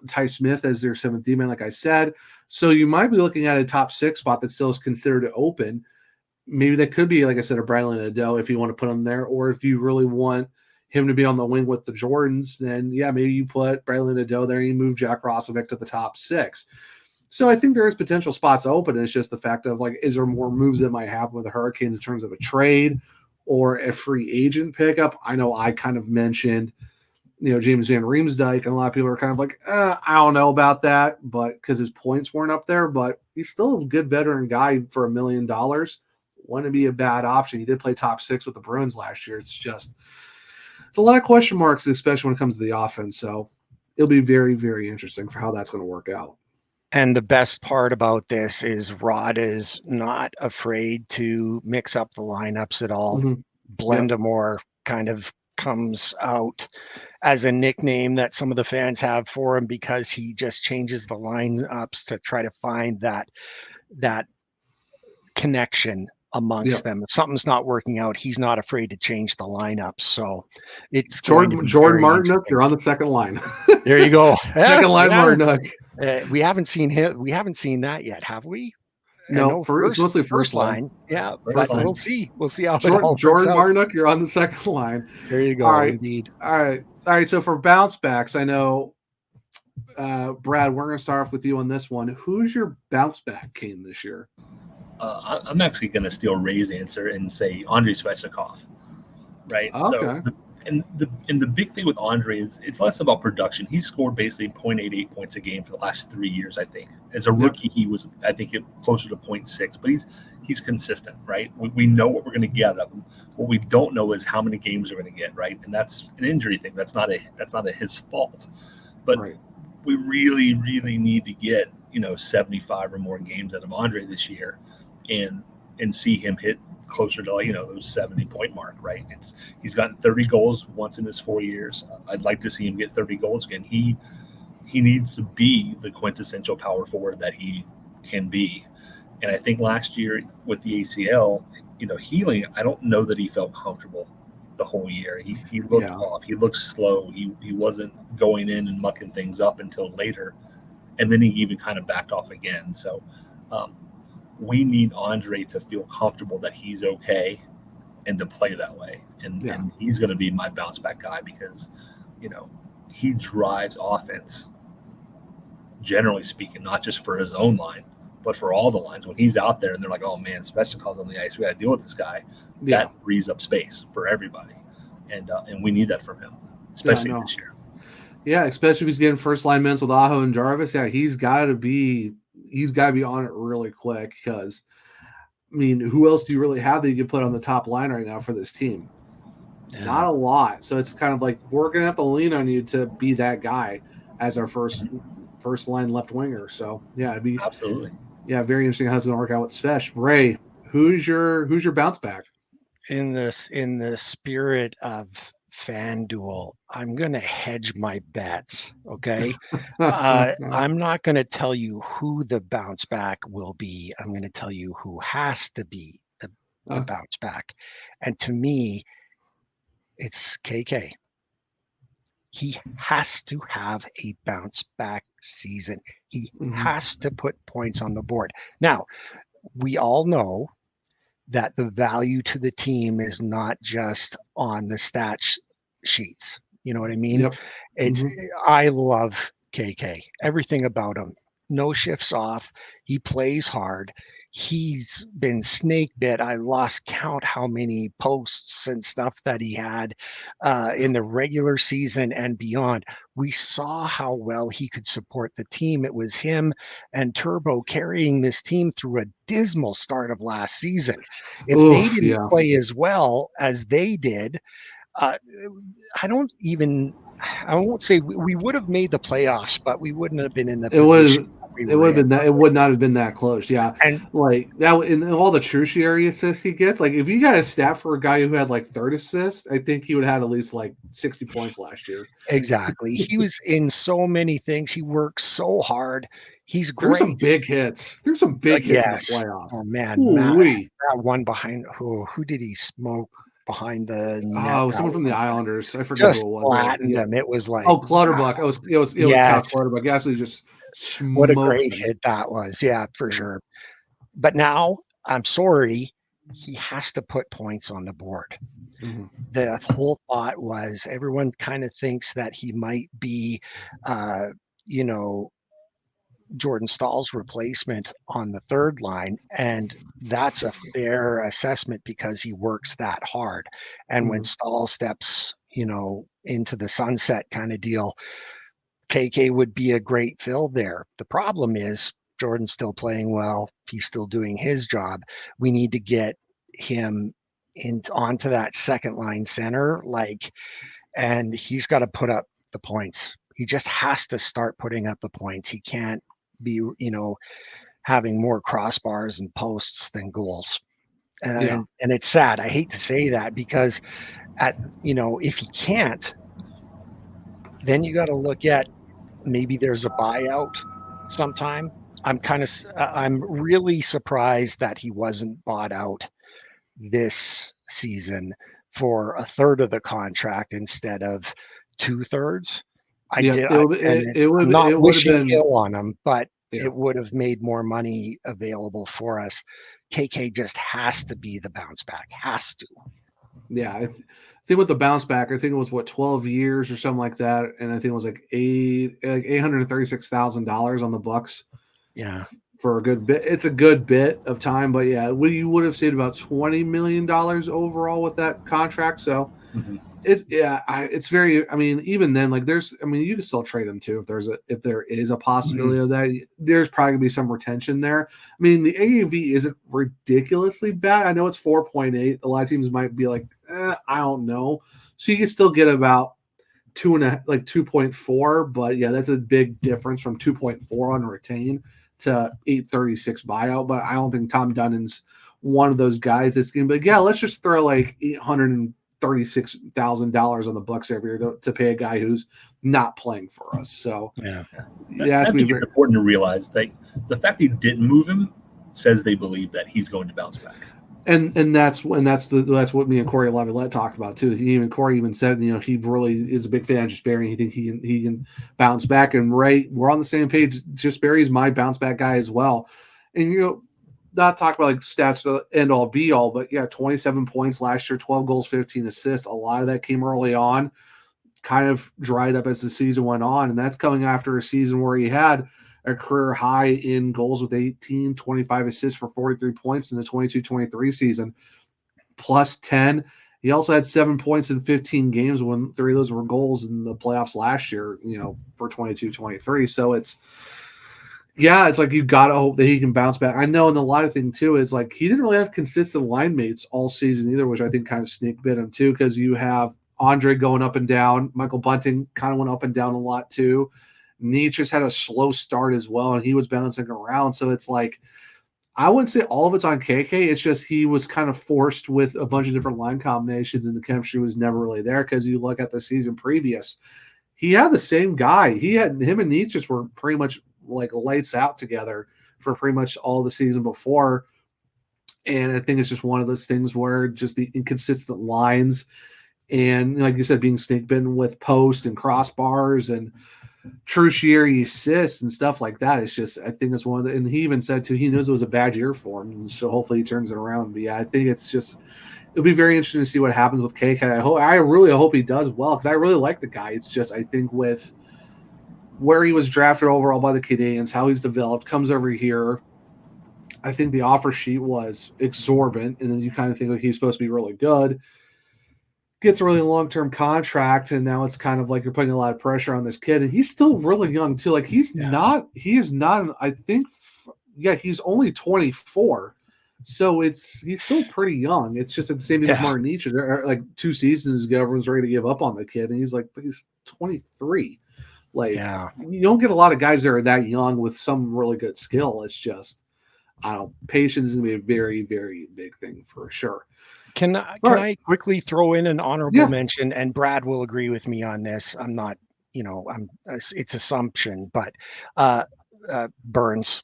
Ty Smith as their seventh D-man, like I said. So you might be looking at a top six spot that still is considered open. Maybe that could be, like I said, a Bradley Nadeau if you want to put him there, or if you really want him to be on the wing with the Jordans, then yeah, maybe you put Bradley Nadeau there and you move Jack Roslovic to the top six. So I think there is potential spots open. It's just the fact of like, is there more moves that might happen with the Hurricanes in terms of a trade or a free agent pickup? I know I kind of mentioned, James Van Riemsdyk, and a lot of people are kind of like, I don't know about that, but because his points weren't up there, but he's still a good veteran guy for $1 million. Wouldn't be a bad option. He did play top six with the Bruins last year. It's a lot of question marks, especially when it comes to the offense. So it'll be very, very interesting for how that's going to work out. And the best part about this is Rod is not afraid to mix up the lineups at all. Mm-hmm. Blendamore kind of comes out as a nickname that some of the fans have for him because he just changes the lineups to try to find that connection amongst them. If something's not working out, he's not afraid to change the lineups. So it's Jordan Martinook, you're on the second line. There you go. Second line Martinook. We haven't seen him. We haven't seen that yet, have we? No, it's mostly first line. Yeah, first line. We'll see. We'll see how Jordan Martinook, you're on the second line. There you go. All right. Indeed. All right. So for bounce backs, I know, Brad, we're going to start off with you on this one. Who's your bounce back Kane this year? I'm actually going to steal Ray's answer and say Andrei Svechnikov, right? Okay. So the big thing with Andrei is it's less about production. He's scored basically 0.88 points a game for the last 3 years, I think. As a rookie, he was, I think, closer to 0.6, but he's consistent, right? We know what we're going to get out of him. What we don't know is how many games we're going to get, right? And that's an injury thing. That's not his fault. But we really, really need to get 75 or more games out of Andrei this year, and see him hit closer to those 70-point mark, right? He's gotten 30 goals once in his 4 years. I'd like to see him get 30 goals again. He needs to be the quintessential power forward that he can be. And I think last year with the ACL, healing, I don't know that he felt comfortable the whole year. He looked off. He looked slow. He wasn't going in and mucking things up until later. And then he even kind of backed off again. So we need Andrei to feel comfortable that he's okay and to play that way. And he's going to be my bounce back guy because, he drives offense, generally speaking, not just for his own line, but for all the lines. When he's out there and they're like, oh man, Svechnikov's on the ice, we got to deal with this guy. That frees up space for everybody. And we need that from him, especially this year. Yeah, especially if he's getting first line minutes with Aho and Jarvis. Yeah, he's got to be on it really quick because, who else do you really have that you can put on the top line right now for this team? Yeah. Not a lot. So it's kind of like we're going to have to lean on you to be that guy as our first line left winger. So, yeah, it'd be absolutely. Yeah, very interesting how it's going to work out with Svesh. Ray, who's your bounce back? In the spirit of FanDuel, I'm going to hedge my bets, okay? I'm not going to tell you who the bounce back will be. I'm going to tell you who has to be the bounce back. And to me, it's KK. He has to have a bounce back season. He has to put points on the board. Now, we all know that the value to the team is not just on the stats sheets. You know what I mean? Yep. It's I love KK. Everything about him. No shifts off. He plays hard. he's been snake bit. I lost count how many posts and stuff that he had in the regular season and beyond. We saw how well he could support the team. It was him and Turbo carrying this team through a dismal start of last season. If they Oof, didn't yeah. play as well as they did, I won't say we would have made the playoffs, but we wouldn't have been in the It would position we it were would have in. been that it would not have been that close. Yeah. And Like that in all the tertiary assists he gets, like if you got a stat for a guy who had like third assists, I think he would have had at least like 60 points last year. exactly. He was in so many things. He worked so hard. He's There's some great. big hits. There's some big hits in the Yes. playoffs. Oh man, Ooh-wee. that one behind who did he smoke behind the net? Oh, someone from the Islanders. I forget Just who it was. flattened Yeah. him. It was like, Oh, Clutterbuck. wow. It was Cal Yes. Clutterbuck. He absolutely just What a smoked great him. hit that was. Yeah, for sure. But now, I'm sorry, he has to put points on the board. Mm-hmm. The whole thought was everyone kind of thinks that he might be, Jordan Stahl's replacement on the third line. And that's a fair assessment because he works that hard. And when Stahl steps, into the sunset kind of deal, KK would be a great fill there. The problem is Jordan's still playing well. He's still doing his job. We need to get him onto that second line center, and he's got to put up the points. He just has to start putting up the points. He can't be, having more crossbars and posts than goals. And it's sad. I hate to say that because if he can't, then you got to look at maybe there's a buyout sometime. I'm really surprised that he wasn't bought out this season for a third of the contract instead of 2/3. I'm not wishing ill on him, but it would have made more money available for us. KK just has to be the bounce back. Has to. Yeah, I think with the bounce back, I think it was 12 years or something like that, and I think it was like $836,000 on the Bucks. Yeah, for a good bit. It's a good bit of time, but yeah, you would have saved about $20 million overall with that contract. So it's very. I mean, even then, like you can still trade him too if there is a possibility of that. There's probably gonna be some retention there. I mean, the AAV isn't ridiculously bad. I know it's 4.8. A lot of teams might be like, I don't know. So you can still get about 2.4, but yeah, that's a big difference from 2.4 on retain to 836 buyout. But I don't think Tom Dunnan's one of those guys that's going to be like, yeah, let's just throw like $836,000 on the Bucks every year to pay a guy who's not playing for us. So yeah, I think it's important to realize that the fact that you didn't move him says they believe that he's going to bounce back. And that's what me and Corey Laviolette talked about too. Corey even said, he really is a big fan of Jesperi. He thinks he can bounce back. And we're on the same page. Jesperi is my bounce back guy as well. And not talk about like stats to end all be all, but yeah, 27 points last year, 12 goals, 15 assists. A lot of that came early on, kind of dried up as the season went on, and that's coming after a season where he had a career high in goals with 18, 25 assists for 43 points in the 22-23 season, plus 10. He also had 7 points in 15 games when 3 of those were goals in the playoffs last year, for 22-23. So it's like you got to hope that he can bounce back. I know, and a lot of thing too is like he didn't really have consistent line mates all season either, which I think kind of snake bit him too, because you have Andre going up and down. Michael Bunting kind of went up and down a lot too. Nietzsche's had a slow start as well, and he was bouncing around. So it's like, I wouldn't say all of it's on KK. It's just he was kind of forced with a bunch of different line combinations, and the chemistry was never really there because you look at the season previous. He had the same guy. Him and Nietzsche were pretty much like lights out together for pretty much all the season before. And I think it's just one of those things where just the inconsistent lines and, like you said, being snake bitten with post and crossbars and tertiary assists and stuff like that. It's just, I think it's one of the, and he even said too, he knows it was a bad year for him. And so hopefully he turns it around. But yeah, I think it's just, it'll be very interesting to see what happens with KK. I really hope he does well, because I really like the guy. It's just, I think with where he was drafted overall by the Canadiens, how he's developed, comes over here, I think the offer sheet was exorbitant, and then you kind of think like he's supposed to be really good. Gets a really long-term contract, and now it's kind of like you're putting a lot of pressure on this kid, and he's still really young too. Like he is not. I think, he's only 24, so he's still pretty young. It's just at the same thing with Martin Nietzsche. Like 2 seasons ago, everyone's ready to give up on the kid, and he's 23. Like you don't get a lot of guys that are that young with some really good skill. It's just, patience is going to be a very, very big thing for sure. Can I quickly throw in an honorable mention? And Brad will agree with me on this. I'm not, it's assumption, but Burns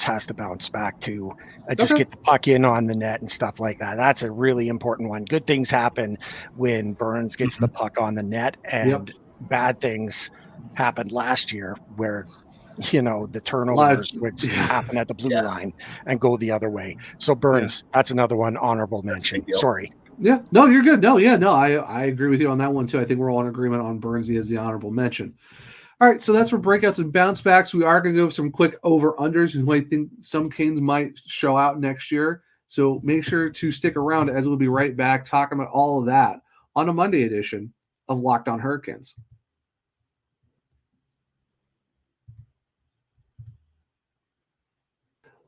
has to bounce back to just get the puck in on the net and stuff like that. That's a really important one. Good things happen when Burns gets the puck on the net, and bad things happened last year where the turnovers which happen at the blue line and go the other way. So Burns, that's another one, honorable mention. Sorry. Yeah, no, you're good. No, I agree with you on that one too. I think we're all in agreement on Burns as the honorable mention. All right, so that's for breakouts and bounce backs. We are going to go some quick over-unders, and I think some Canes might show out next year. So make sure to stick around, as we'll be right back talking about all of that on a Monday edition of Locked On Hurricanes.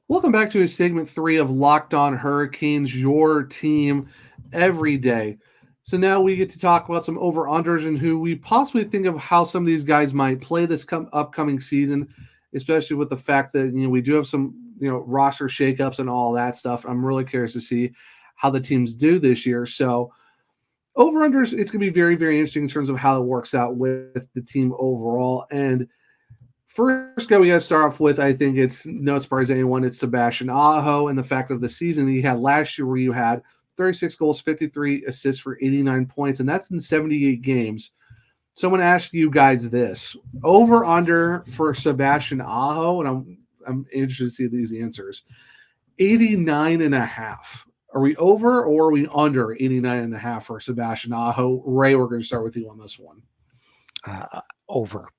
Welcome back to segment 3 of Locked On Hurricanes, your team every day. So now we get to talk about some over-unders and who we possibly think of how some of these guys might play this upcoming season, especially with the fact that we do have some roster shakeups and all that stuff. I'm really curious to see how the teams do this year. So over-unders, it's going to be very, very interesting in terms of how it works out with the team overall. And first guy we got to start off with, I think it's no surprise to anyone, it's Sebastian Aho, and the fact of the season that he had last year where you had 36 goals, 53 assists for 89 points, and that's in 78 games. Someone asked you guys this, over under for Sebastian Aho, and I'm interested to see these answers. 89.5. Are we over or are we under 89.5 for Sebastian Aho? Ray, we're going to start with you on this one. Over.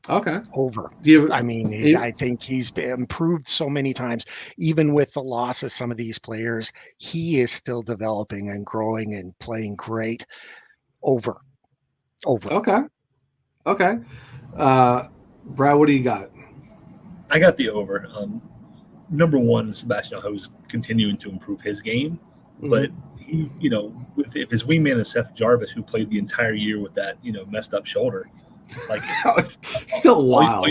Okay. Over. I think he's been improved so many times. Even with the loss of some of these players, he is still developing and growing and playing great. Over. Okay. Brad, what do you got? I got the over. Number one, Sebastian Aho's continuing to improve his game. But he, if his wingman is Seth Jarvis, who played the entire year with that, messed up shoulder, still wild.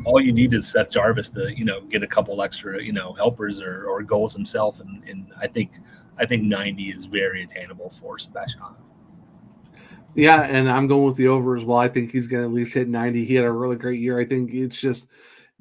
All you need is Seth Jarvis to get a couple extra helpers or goals himself, and I think 90 is very attainable for Sebastian Aho. Yeah, and I'm going with the over as well. I think he's going to at least hit 90. He had a really great year. I think it's just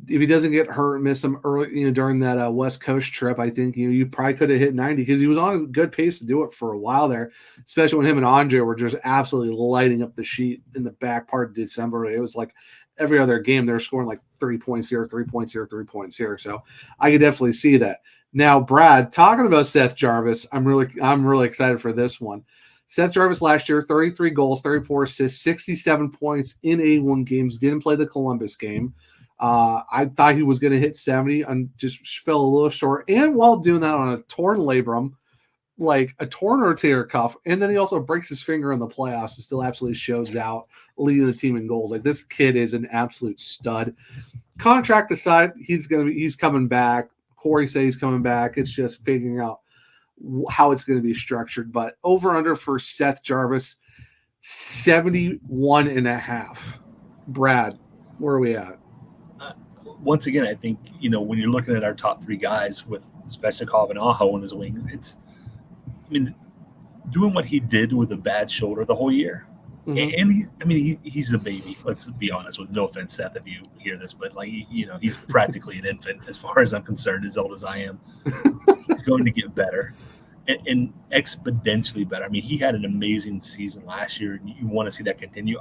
if he doesn't get hurt, miss some early, during that West Coast trip, I think you probably could have hit 90 because he was on a good pace to do it for a while there, especially when him and Andre were just absolutely lighting up the sheet in the back part of December. It was like every other game they were scoring like 3 points here, 3 points here, 3 points here. So I could definitely see that. Now, Brad, talking about Seth Jarvis, I'm really excited for this one. Seth Jarvis last year, 33 goals, 34 assists, 67 points in 81 games. Didn't play the Columbus game. I thought he was going to hit 70 and just fell a little short. And while doing that on a torn labrum, like a torn rotator cuff, and then he also breaks his finger in the playoffs and still absolutely shows out, leading the team in goals. Like, this kid is an absolute stud. Contract aside, he's coming back. Corey says he's coming back. It's just figuring out how it's going to be structured. But over under for Seth Jarvis, 71.5. Brad, where are we at? Once again, I think, when you're looking at our top 3 guys with Svechnikov and Aho on his wings, doing what he did with a bad shoulder the whole year. And he's a baby. Let's be honest, with no offense, Seth, if you hear this, but he's practically an infant as far as I'm concerned, as old as I am. He's going to get better and exponentially better. He had an amazing season last year, and you want to see that continue.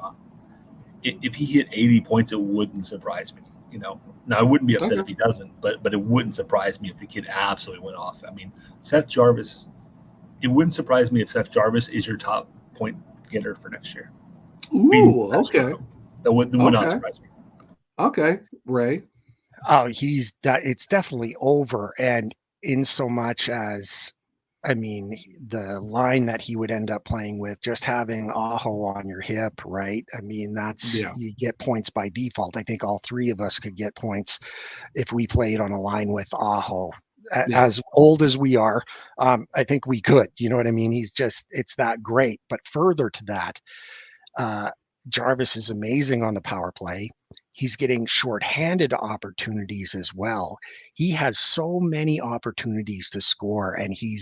If he hit 80 points, it wouldn't surprise me. Now I wouldn't be upset if he doesn't, but it wouldn't surprise me if the kid absolutely went off. Seth Jarvis, it wouldn't surprise me if Seth Jarvis is your top point getter for next year. Ooh, okay. That would not surprise me. Okay, Ray. Oh, it's definitely over. And in so much as, I mean, the line that he would end up playing with, just having Aho on your hip, right? I mean, you get points by default. I think all three of us could get points if we played on a line with Aho. Yeah. As old as we are, I think we could. You know what I mean? It's that great. But further to that, Jarvis is amazing on the power play. He's getting shorthanded opportunities as well. He has so many opportunities to score, and he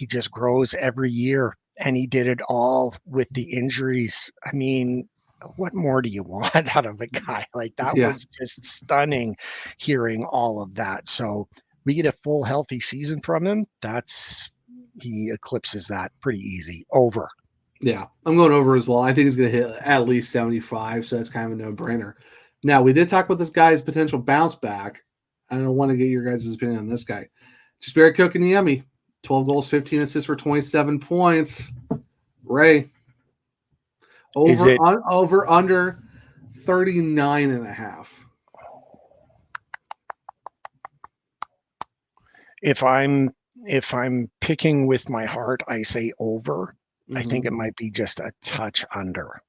just grows every year. And he did it all with the injuries. I mean, what more do you want out of a guy like that? Yeah. Was just stunning hearing all of that. So we get a full healthy season from him. He eclipses that pretty easy. Over. Yeah, I'm going over as well. I think he's going to hit at least 75, so that's kind of a no-brainer. Now, we did talk about this guy's potential bounce back. I don't want to get your guys' opinion on this guy. Jesperi Kotkaniemi, 12 goals, 15 assists for 27 points. Ray, over under 39.5. If I'm picking with my heart, I say over. I think it might be just a touch under.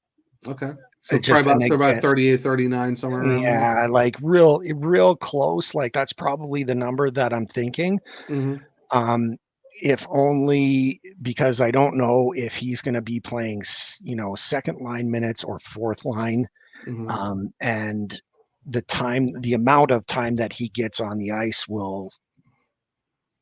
Okay. So probably about 38, 39, somewhere around there. Yeah, like real close. Like that's probably the number that I'm thinking. Mm-hmm. If only because I don't know if he's going to be playing, second line minutes or fourth line. Mm-hmm. And the amount of time that he gets on the ice will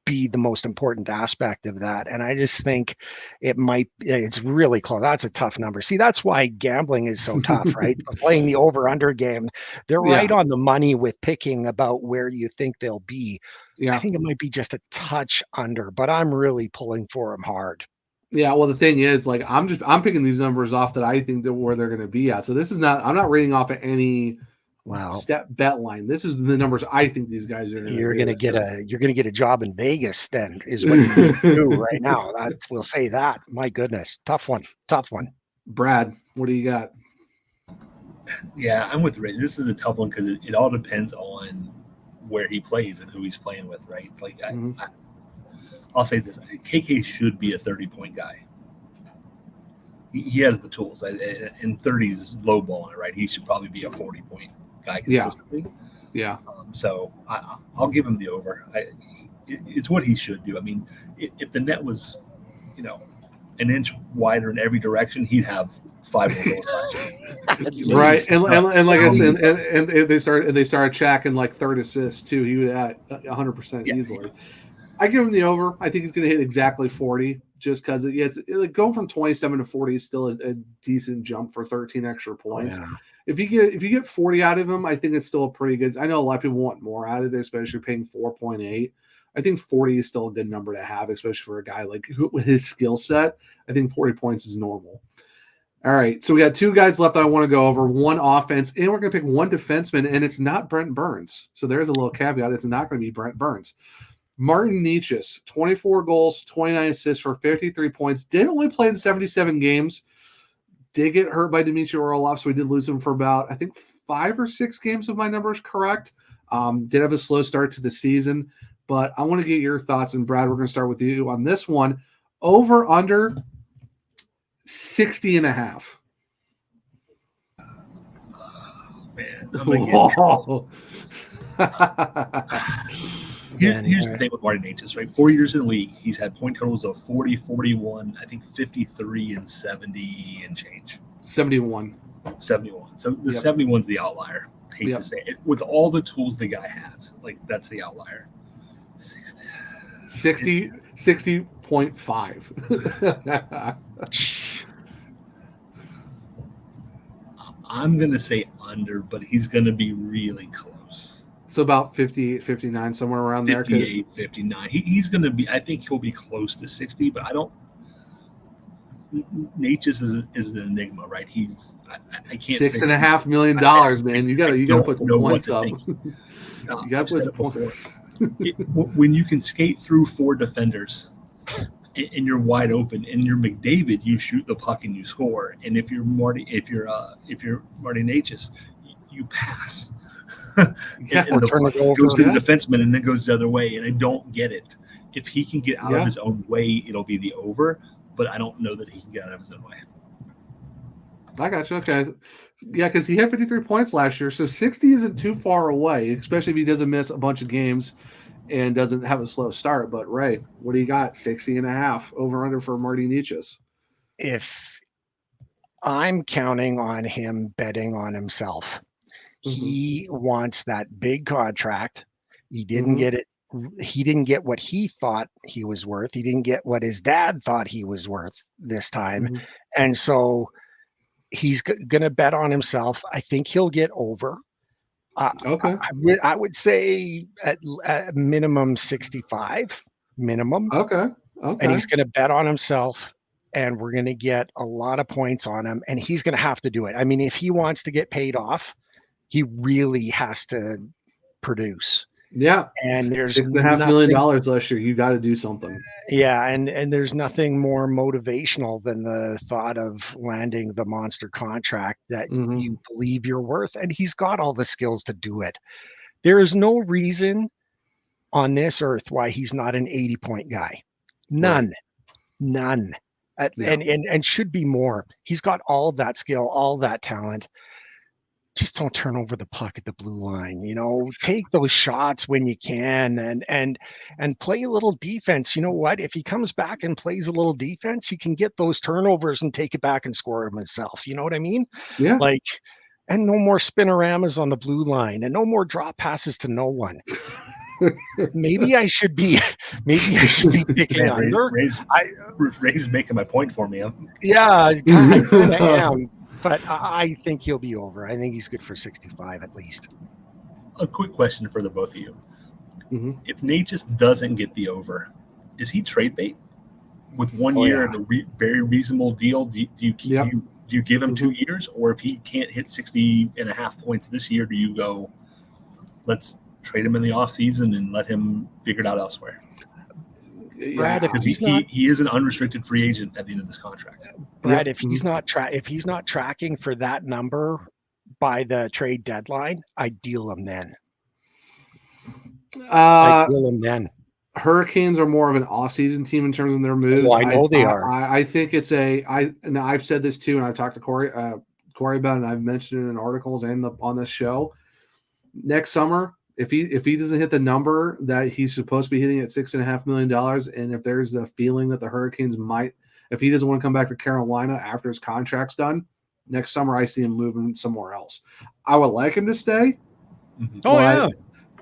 be the most important aspect of that. And I just think it's really close. That's a tough number. See, that's why gambling is so tough, right? Playing the over-under game, they're right on the money with picking about where you think they'll be. Yeah. I think it might be just a touch under, but I'm really pulling for them hard. Yeah, well, the thing is, like, I'm picking these numbers off that I think that where they're going to be at. So I'm not reading off of any step bet line. This is the numbers I think these guys are. You're going to get a job in Vegas. Then is what you need to do right now. We'll say that. My goodness, tough one. Brad, what do you got? Yeah, I'm with Ray. This is a tough one because it all depends on where he plays and who he's playing with, right? Like, I'll say this: KK should be a 30-point guy. He has the tools, and 30 is low balling, right? He should probably be a 40-point guy consistently. Yeah. So I'll give him the over. It's what he should do. I mean, if the net was, an inch wider in every direction, he'd have 5 more goals last year. Right, and like I said, and they started checking like third assist too. He would at 100% easily. I give him the over. I think he's going to hit exactly 40, just because it's going from 27 to 40 is still a decent jump for 13 extra points. Oh, yeah. If you get 40 out of him, I think it's still a pretty good. I know a lot of people want more out of it, especially paying 4.8. I think 40 is still a good number to have, especially for a guy like with his skill set. I think 40 points is normal. All right, so we got 2 guys left I want to go over, 1 offense, and we're going to pick 1 defenseman, and it's not Brent Burns. So there's a little caveat. It's not going to be Brent Burns. Martin Necas, 24 goals, 29 assists for 53 points. Did only play in 77 games. Did get hurt by Dmitry Orlov, so we did lose him for about, I think, 5 or 6 games, if my number is correct. Did have a slow start to the season, but I want to get your thoughts. And Brad, we're going to start with you on this one. Over, under 60.5. Man, I'm Here's the thing with Martin Necas, right? 4 years in the league, he's had point totals of 40, 41, I think 53, and 70 and change. 71. 71. So the 71's the outlier. Hate to say it. With all the tools the guy has, like, that's the outlier. 60.5. I'm going to say under, but he's going to be really close. So about 58, 59, somewhere around 58, 59. He's going to be, I think he'll be close to 60, but I don't. Necas is an enigma, right? I can't. $6.5 million, man. You got to put the points up. You got to put the points. When you can skate through 4 defenders and you're wide open, and you're McDavid, you shoot the puck and you score. And if you're Marty Necas, you pass. Yeah, and or turn it over. goes to the defenseman and then goes the other way. And I don't get it. If he can get out of his own way, it'll be the over. But I don't know that he can get out of his own way. I got you. Okay. Yeah, because he had 53 points last year, so 60 isn't too far away, especially if he doesn't miss a bunch of games and doesn't have a slow start. But, Ray, what do you got? 60.5 over-under for Marty Nietzsche's. If I'm counting on him betting on himself, he wants that big contract. He didn't get it. He didn't get what he thought he was worth. He didn't get what his dad thought he was worth this time. And so he's going to bet on himself. I think he'll get over. Okay. I would say at minimum 65 minimum. Okay. And he's going to bet on himself, and we're going to get a lot of points on him, and he's going to have to do it. I mean, if he wants to get paid off, he really has to produce. Yeah. And there's $6.5 million last year. You got to do something. Yeah. And there's nothing more motivational than the thought of landing the monster contract that you believe you're worth. And he's got all the skills to do it. There is no reason on this earth why he's not an 80-point guy. None. And should be more. He's got all of that skill, all that talent. Just don't turn over the puck at the blue line. Take those shots when you can, and play a little defense. You know what? If he comes back and plays a little defense, he can get those turnovers and take it back and score them himself. You know what I mean? Yeah. And no more spinoramas on the blue line, and no more drop passes to no one. Maybe I should be picking under. Ray's making my point for me. Yeah, I kind of am. But I think he'll be over. I think he's good for 65 at least. A quick question for the both of you. If Nate just doesn't get the over, is he trade bait with 1 year and a very reasonable deal? Do you give him 2 years? Or if he can't hit 60.5 points this year, do you go, let's trade him in the offseason and let him figure it out elsewhere? Brad, because he is an unrestricted free agent at the end of this contract. Brad, if he's not tracking for that number by the trade deadline, I'd deal him then. Hurricanes are more of an off-season team in terms of their moves. Oh, I know they are. I think it's and I've said this too, and I've talked to Corey about it, and I've mentioned it in articles and on this show. Next summer, if he doesn't hit the number that he's supposed to be hitting at $6.5 million, and if there's a feeling that the Hurricanes might, if he doesn't want to come back to Carolina after his contract's done, next summer I see him moving somewhere else. I would like him to stay.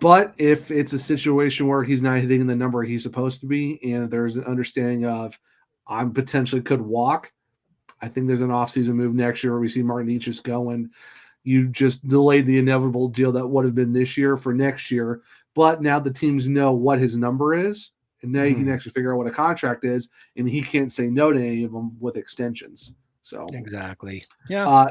But if it's a situation where he's not hitting the number he's supposed to be, and there's an understanding of I'm potentially could walk, I think there's an offseason move next year where we see Martin Nietzsche's going. You just delayed the inevitable deal that would have been this year for next year. But now the teams know what his number is, and now you can actually figure out what a contract is, and he can't say no to any of them with extensions. So exactly. Yeah.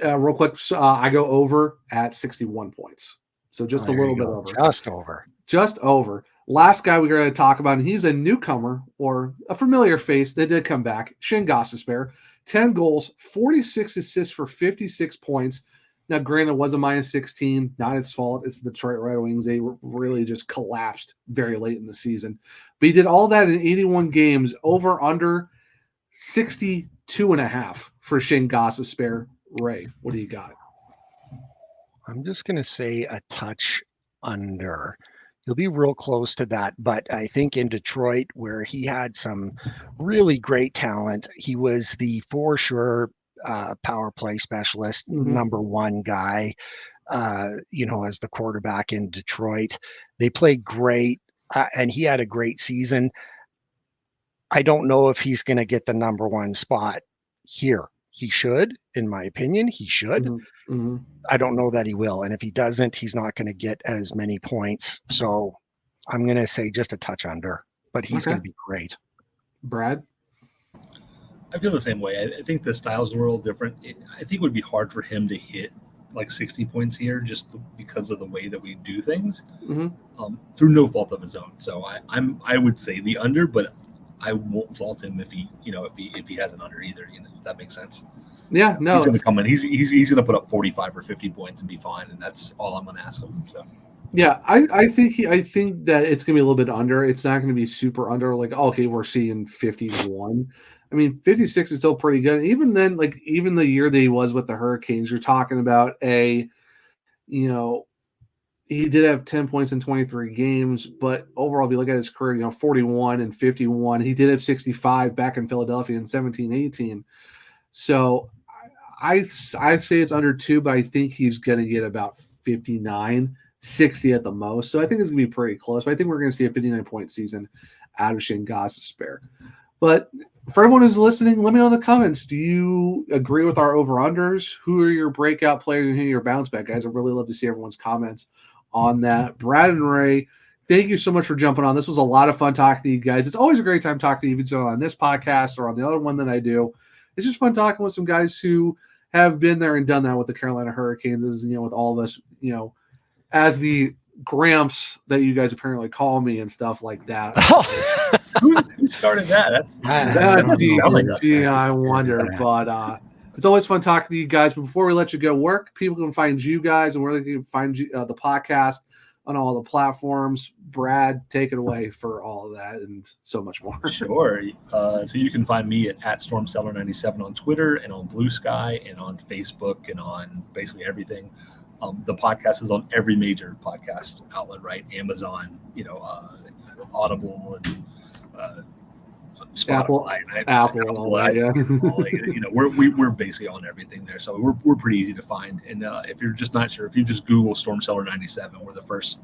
Real quick, I go over at 61 points. So just a little bit over. Just over. Last guy we're going to talk about, and he's a newcomer or a familiar face that did come back, Shane Gostisbehere. 10 goals, 46 assists for 56 points. Now, granted, it was a -16, not his fault. It's the Detroit Red Wings. They really just collapsed very late in the season. But he did all that in 81 games, over under 62.5 for Shane Gostisbehere. Ray, what do you got? I'm just going to say a touch under. He'll be real close to that, but I think in Detroit, where he had some really great talent, he was the for sure power play specialist, number one guy, as the quarterback in Detroit. They played great, and he had a great season. I don't know if he's going to get the number one spot here. He should, in my opinion, he should. I don't know that he will. And if he doesn't, he's not going to get as many points. So I'm going to say just a touch under, but he's going to be great. Brad? I feel the same way. I think the styles are a little different. I think it would be hard for him to hit like 60 points here just because of the way that we do things through no fault of his own. So I would say the under, but I won't fault him if he has an under either, if that makes sense. Yeah, no, he's going to come in. He's going to put up 45 or 50 points and be fine, and that's all I'm going to ask him. So. yeah, I think that it's going to be a little bit under. It's not going to be super under. Like, okay, we're seeing 51. I mean, 56 is still pretty good. Even then, like even the year that he was with the Hurricanes, you're talking about he did have 10 points in 23 games, but overall, if you look at his career, 41 and 51. He did have 65 back in Philadelphia in 17-18. So I say it's under 2, but I think he's going to get about 59, 60 at the most. So I think it's going to be pretty close. But I think we're going to see a 59-point season out of Shane Gostisbehere. But for everyone who's listening, let me know in the comments. Do you agree with our over-unders? Who are your breakout players and who are your bounce-back guys? I'd really love to see everyone's comments on that. Brad and Ray, thank you so much for jumping on. This was a lot of fun talking to you guys. It's always a great time talking to you, either on this podcast or on the other one that I do. It's just fun talking with some guys who have been there and done that with the Carolina Hurricanes, with all of us, as the Gramps that you guys apparently call me and stuff like that. Who started that? I wonder, but it's always fun talking to you guys. But before we let you go, where people can find you guys and where they can find you, the podcast on all the platforms. Brad, take it away for all of that and so much more. Sure. So you can find me at Storm Cellar 97 on Twitter and on Blue Sky and on Facebook and on basically everything. The podcast is on every major podcast outlet, right? Amazon, Audible and Spotify, Apple, and all that. Yeah. We're basically on everything there, so we're pretty easy to find. And if you're just not sure, if you just Google Storm Cellar 97, we're the first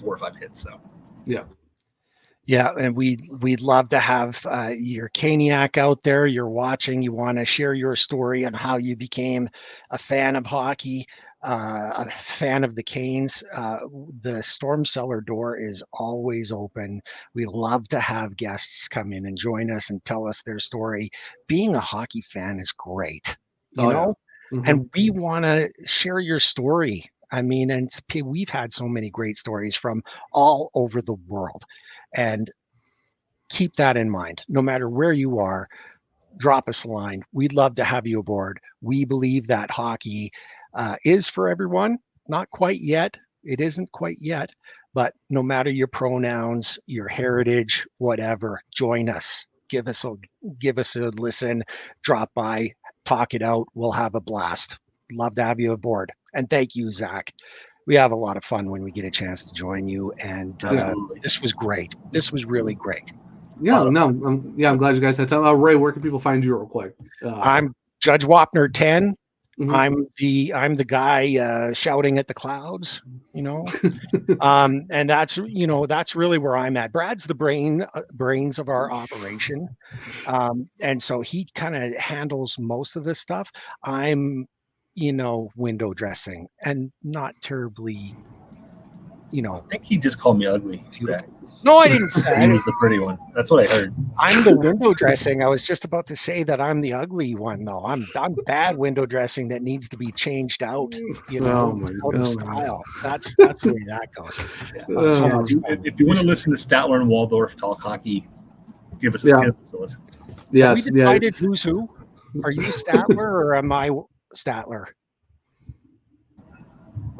4 or 5 hits. So yeah, and we'd love to have your Caniac out there. You're watching. You want to share your story on how you became a fan of hockey. A fan of the Canes. The Storm Cellar door is always open. We love to have guests come in and join us and tell us their story. Being a hockey fan is great, you know, and we want to share your story. I mean, and we've had so many great stories from all over the world, and keep that in mind. No matter where you are, drop us a line. We'd love to have you aboard. We believe that hockey is for everyone. Not quite yet. It isn't quite yet, but no matter your pronouns, your heritage, whatever, join us. Give us a listen, drop by, talk it out. We'll have a blast. Love to have you aboard. And thank you, Zach. We have a lot of fun when we get a chance to join you. And this was great. This was really great. Yeah, I'm glad you guys had time. Ray, where can people find you real quick? I'm Judge Wapner 10. Mm-hmm. I'm the guy shouting at the clouds, and that's really where I'm at. Brad's the brains of our operation, and so he kind of handles most of this stuff. I'm, window dressing and not terribly, I think he just called me ugly. No, I didn't say he was the pretty one. That's what I heard. I'm the window dressing. I was just about to say that I'm the ugly one, though. I'm bad window dressing that needs to be changed out. Out of style. That's the way that goes. If you want to listen to Statler and Waldorf talk hockey, give us a listen. Yes. Have we decided who's who? Are you Statler or am I Statler?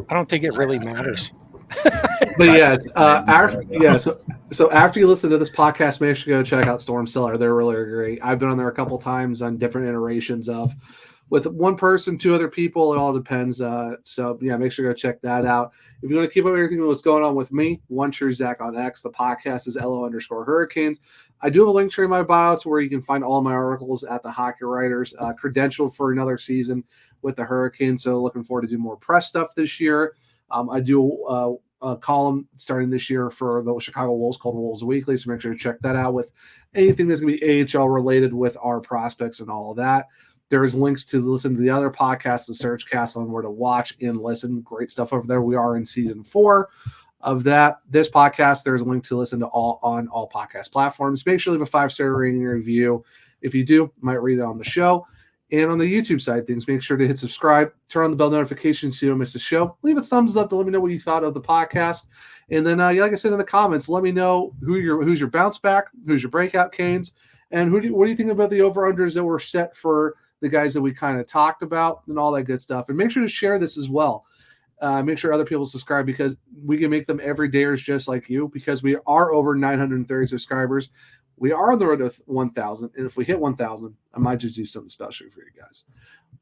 I don't think it really matters. But so after you listen to this podcast, make sure you go check out Storm Cellar. They're really great. I've been on there a couple times on different iterations of with one person, 2 other people. It all depends. So make sure you go check that out. If you want to keep up everything that's going on with me, One True Zach on X. The podcast is LO_Hurricanes. I do have a link tree in my bio to where you can find all my articles at the Hockey Writers, credentialed for another season with the Hurricanes. So looking forward to do more press stuff this year. I do a column starting this year for the Chicago Wolves called Wolves Weekly, so make sure to check that out with anything that's going to be AHL related with our prospects and all of that. There's links to listen to the other podcasts, the Searchcast, on where to watch and listen. Great stuff over there. We are in season 4 of that. This podcast, there's a link to listen to on all podcast platforms. Make sure you leave a 5-star rating and review. If you do, I might read it on the show. And on the YouTube side things, make sure to hit subscribe, turn on the bell notifications so you don't miss the show. Leave a thumbs up to let me know what you thought of the podcast. And then, like I said in the comments, let me know who's your bounce back, who's your breakout Canes, and what do you think about the over-unders that were set for the guys that we kind of talked about and all that good stuff. And make sure to share this as well. Make sure other people subscribe because we can make them everydayers just like you, because we are over 930 subscribers. We are on the road to 1,000. And if we hit 1,000, I might just do something special for you guys.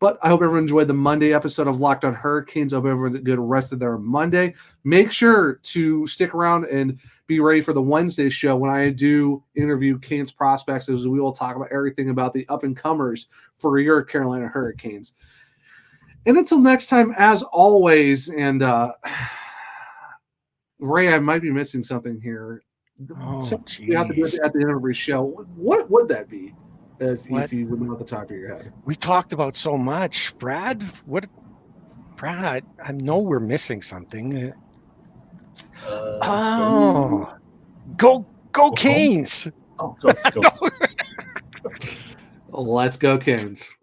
But I hope everyone enjoyed the Monday episode of Locked On Hurricanes. I hope everyone's a good rest of their Monday. Make sure to stick around and be ready for the Wednesday show when I do interview Canes prospects, as we will talk about everything about the up-and-comers for your Carolina Hurricanes. And until next time, as always, and Ray, I might be missing something here. We have to do it at the end of every show. What would that be? If you would know at the top of your head. We talked about so much, Brad. Brad? I know we're missing something. Go Canes! Oh, go. Let's go Canes.